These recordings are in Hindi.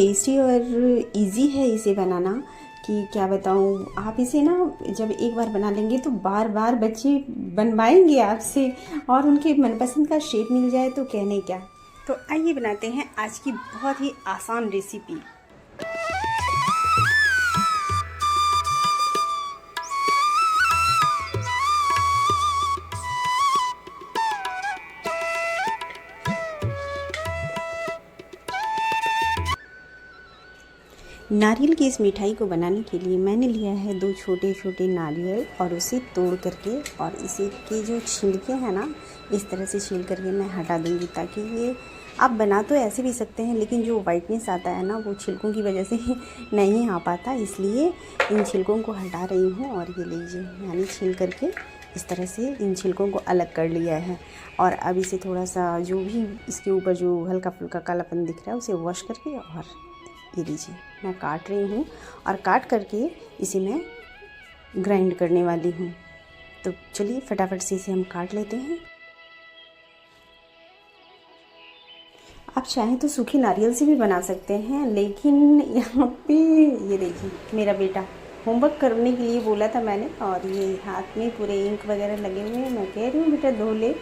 टेस्टी और इजी है इसे बनाना कि क्या बताऊँ। आप इसे ना जब एक बार बना लेंगे तो बार बार बच्चे बनवाएंगे आपसे, और उनके मनपसंद का शेप मिल जाए तो कहने क्या। तो आइए बनाते हैं आज की बहुत ही आसान रेसिपी। नारियल की इस मिठाई को बनाने के लिए मैंने लिया है 2 छोटे छोटे नारियल, और उसे तोड़ करके और इसे के जो छिलके हैं ना, इस तरह से छील करके मैं हटा दूँगी, ताकि ये आप बना तो ऐसे भी सकते हैं, लेकिन जो वाइटनेस आता है ना वो छिलकों की वजह से नहीं आ पाता, इसलिए इन छिलकों को हटा रही हूँ। और ये लीजिए, मैंने छील करके इस तरह से इन छिलकों को अलग कर लिया है। और अब इसे थोड़ा सा जो भी इसके ऊपर जो हल्का फुल्का कालापन दिख रहा है उसे वॉश करके, और ये लीजिए मैं काट रही हूँ, और काट करके इसे मैं ग्राइंड करने वाली हूँ। तो चलिए फटाफट से इसे हम काट लेते हैं। आप चाहें तो सूखे नारियल से भी बना सकते हैं, लेकिन यहाँ पे ये देखिए मेरा बेटा होमवर्क करने के लिए बोला था मैंने, और ये हाथ में पूरे इंक वगैरह लगे हुए हैं। मैं कह रही हूँ बेटा धो ले,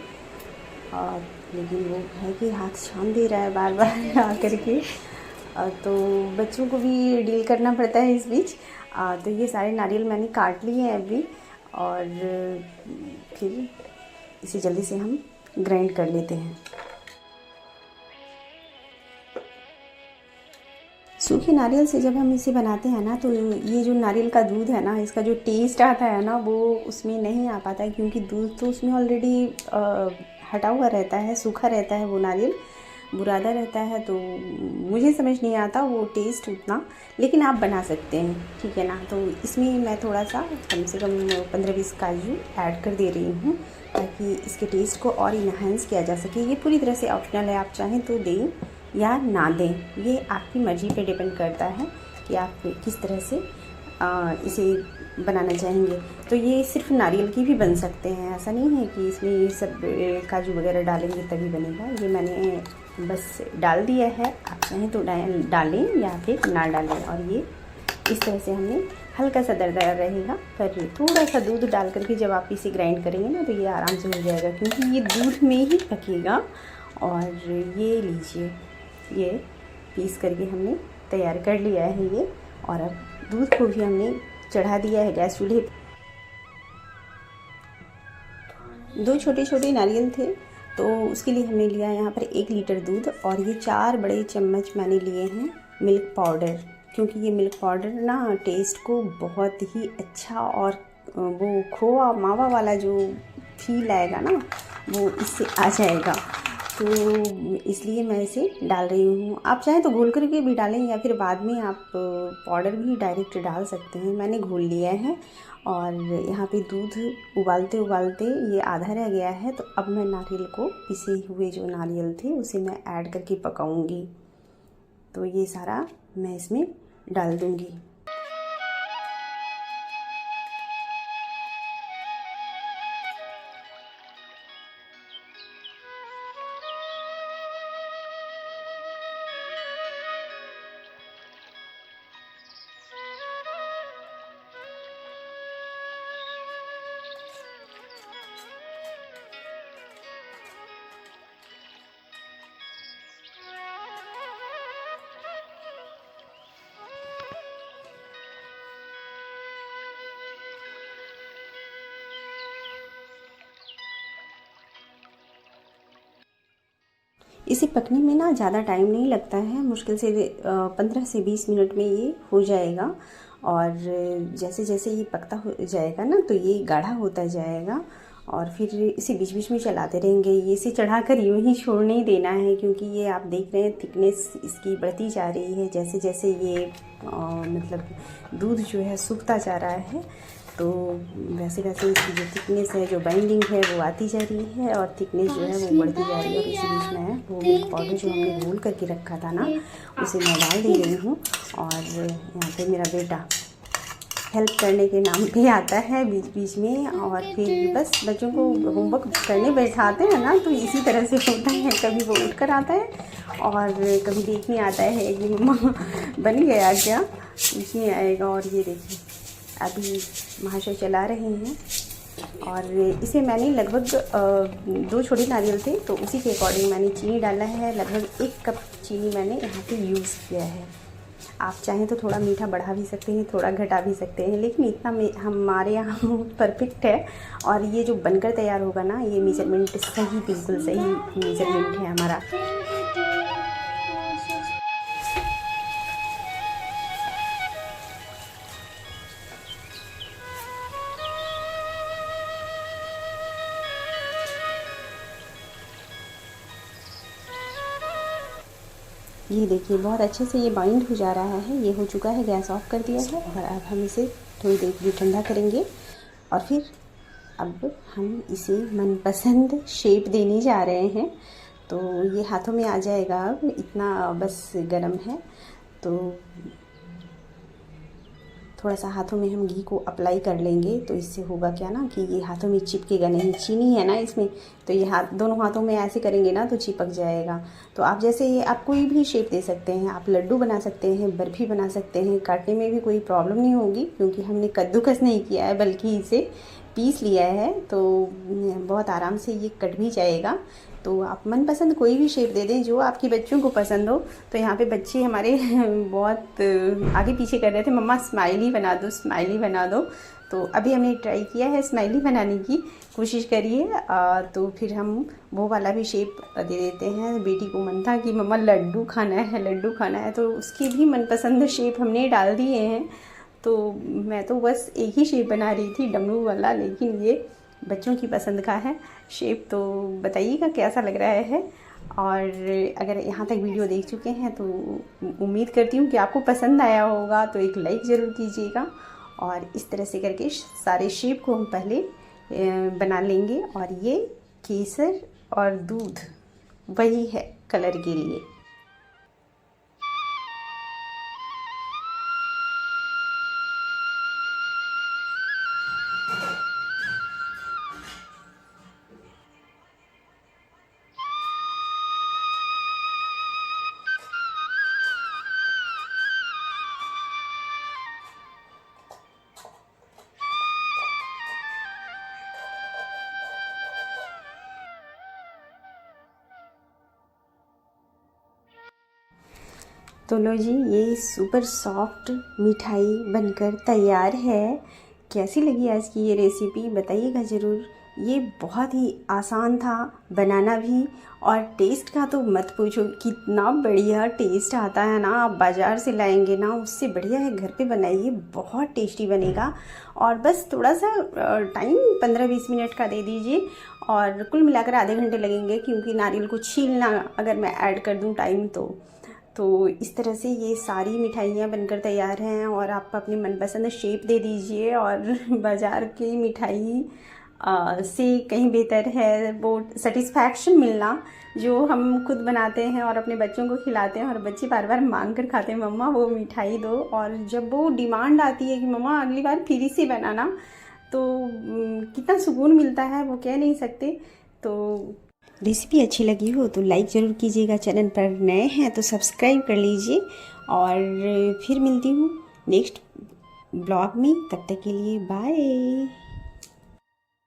और लेकिन वो है कि हाथ छान दे रहा है बार बार आ करके। तो बच्चों को भी डील करना पड़ता है इस बीच। तो ये सारे नारियल मैंने काट लिए हैं अभी, और फिर इसे जल्दी से हम ग्राइंड कर लेते हैं। सूखे नारियल से जब हम इसे बनाते हैं ना, तो ये जो नारियल का दूध है ना, इसका जो टेस्ट आता है ना वो उसमें नहीं आ पाता है, क्योंकि दूध तो उसमें ऑलरेडी हटा हुआ रहता है, सूखा रहता है, वो नारियल बुरादा रहता है। तो मुझे समझ नहीं आता वो टेस्ट उतना, लेकिन आप बना सकते हैं, ठीक है ना। तो इसमें मैं थोड़ा सा कम से कम 15-20 काजू ऐड कर दे रही हूँ, ताकि इसके टेस्ट को और इन्हांस किया जा सके। ये पूरी तरह से ऑप्शनल है, आप चाहें तो दें या ना दें, ये आपकी मर्ज़ी पे डिपेंड करता है कि आप किस तरह से इसे बनाना चाहेंगे। तो ये सिर्फ नारियल की भी बन सकते हैं, ऐसा नहीं है कि इसमें ये सब काजू वगैरह डालेंगे तभी बनेगा। ये मैंने बस डाल दिया है, आप चाहें तो डालें या फिर ना डालें। और ये इस तरह से हमने हल्का सा दरदरा रहेगा, पर थोड़ा सा दूध डाल करके जब आप इसे ग्राइंड करेंगे ना, तो ये आराम से हो जाएगा, क्योंकि ये दूध में ही पकेगा। और ये लीजिए, ये पीस करके हमने तैयार कर लिया है ये, और अब दूध को भी हमने चढ़ा दिया है गैस चूल्हे। 2 छोटे छोटे नारियल थे, तो उसके लिए हमने लिया यहाँ पर 1 लीटर दूध, और ये 4 बड़े चम्मच मैंने लिए हैं मिल्क पाउडर, क्योंकि ये मिल्क पाउडर ना टेस्ट को बहुत ही अच्छा, और वो खोआ मावा वाला जो फील आएगा ना वो इससे आ जाएगा। तो इसलिए मैं इसे डाल रही हूँ। आप चाहें तो घोल करके भी डालें, या फिर बाद में आप पाउडर भी डायरेक्ट डाल सकते हैं। मैंने घोल लिया है, और यहाँ पे दूध उबालते उबालते ये आधा रह गया है। तो अब मैं नारियल को, पिसे हुए जो नारियल थे उसे मैं ऐड करके पकाऊंगी। तो ये सारा मैं इसमें डाल दूँगी। इसे पकने में ना ज़्यादा टाइम नहीं लगता है, मुश्किल से 15 से 20 मिनट में ये हो जाएगा। और जैसे जैसे ये पकता हो जाएगा ना, तो ये गाढ़ा होता जाएगा, और फिर इसे बीच बीच में चलाते रहेंगे। ये इसे चढ़ाकर यूँ ही छोड़ नहीं देना है, क्योंकि ये आप देख रहे हैं थिकनेस इसकी बढ़ती जा रही है, जैसे जैसे ये मतलब दूध जो है सूखता जा रहा है, तो वैसे वैसे इसकी जो थिकनेस है, जो बाइंडिंग है वो आती जा रही है, और थिकनेस जो है वो बढ़ती जा रही है। और इसी बीच में वो मिल्क पाउडर जो हमने घोल करके रखा था ना, उसे मैं डाल दे रही हूँ। और यहाँ पे मेरा बेटा हेल्प करने के नाम पे आता है बीच बीच में। और फिर बस बच्चों को होमवर्क करने बैठाते हैं ना तो इसी तरह से होता है, कभी वो उठ कर आता है और कभी देखने आता है कि मम्मा बन गया क्या, पूछने आएगा। और ये देखिए अभी महाशय चला रहे हैं और इसे मैंने लगभग 2 छोटे नारियल थे तो उसी के अकॉर्डिंग मैंने चीनी डाला है। लगभग 1 कप चीनी मैंने यहाँ पे यूज़ किया है। आप चाहें तो थोड़ा मीठा बढ़ा भी सकते हैं, थोड़ा घटा भी सकते हैं, लेकिन इतना हमारे यहाँ परफेक्ट है। और ये जो बनकर तैयार होगा ना, ये मेजरमेंट सही, बिल्कुल सही मेजरमेंट है हमारा। ये देखिए बहुत अच्छे से ये बाइंड हो जा रहा है। ये हो चुका है, गैस ऑफ कर दिया है और अब हम इसे थोड़ी देर के लिए ठंडा करेंगे और फिर अब हम इसे मनपसंद शेप देने जा रहे हैं। तो ये हाथों में आ जाएगा, अब इतना बस गरम है तो थोड़ा सा हाथों में हम घी को अप्लाई कर लेंगे। तो इससे होगा क्या ना कि ये हाथों में चिपकेगा नहीं, चीनी है ना इसमें, तो ये दोनों हाथों में ऐसे करेंगे ना तो चिपक जाएगा। तो आप जैसे ये आप कोई भी शेप दे सकते हैं, आप लड्डू बना सकते हैं, बर्फ़ी बना सकते हैं, काटने में भी कोई प्रॉब्लम नहीं होगी क्योंकि हमने कद्दूकस नहीं किया है बल्कि इसे पीस लिया है तो बहुत आराम से ये कट भी जाएगा। तो आप मनपसंद कोई भी शेप दे दें जो आपके बच्चों को पसंद हो। तो यहाँ पे बच्चे हमारे बहुत आगे पीछे कर रहे थे, मम्मा स्माइली बना दो, स्माइली बना दो। तो अभी हमने ट्राई किया है स्माइली बनाने की, कोशिश करिए। तो फिर हम वो वाला भी शेप दे देते हैं। बेटी को मन था कि मम्मा लड्डू खाना है, लड्डू खाना है, तो उसकी भी मनपसंद शेप हमने डाल दिए हैं। तो मैं तो बस एक ही शेप बना रही थी डमरू वाला, लेकिन ये बच्चों की पसंद का है शेप। तो बताइएगा कैसा लग रहा है। और अगर यहाँ तक वीडियो देख चुके हैं तो उम्मीद करती हूँ कि आपको पसंद आया होगा, तो एक लाइक ज़रूर कीजिएगा। और इस तरह से करके सारे शेप को हम पहले बना लेंगे। और ये केसर और दूध वही है कलर के लिए। तो लो जी, ये सुपर सॉफ्ट मिठाई बनकर तैयार है। कैसी लगी आज की ये रेसिपी बताइएगा ज़रूर। ये बहुत ही आसान था बनाना भी, और टेस्ट का तो मत पूछो, कितना बढ़िया टेस्ट आता है ना। आप बाज़ार से लाएंगे ना उससे बढ़िया है घर पे बनाइए, बहुत टेस्टी बनेगा। और बस थोड़ा सा टाइम 15-20 मिनट का दे दीजिए और कुल मिलाकर आधे घंटे लगेंगे, क्योंकि नारियल को छीलना अगर मैं ऐड कर दूँ टाइम तो इस तरह से ये सारी मिठाइयाँ बनकर तैयार हैं। और आप अपने मनपसंद शेप दे दीजिए। और बाज़ार की मिठाई से कहीं बेहतर है वो सेटिस्फैक्शन मिलना जो हम खुद बनाते हैं और अपने बच्चों को खिलाते हैं, और बच्चे बार बार मांग कर खाते हैं मम्मा वो मिठाई दो। और जब वो डिमांड आती है कि मम्मा अगली बार फिर से बनाना, तो कितना सुकून मिलता है वो कह नहीं सकते। तो रेसिपी अच्छी लगी हो तो लाइक ज़रूर कीजिएगा, चैनल पर नए हैं तो सब्सक्राइब कर लीजिए। और फिर मिलती हूँ नेक्स्ट ब्लॉग में, तब तक के लिए बाय।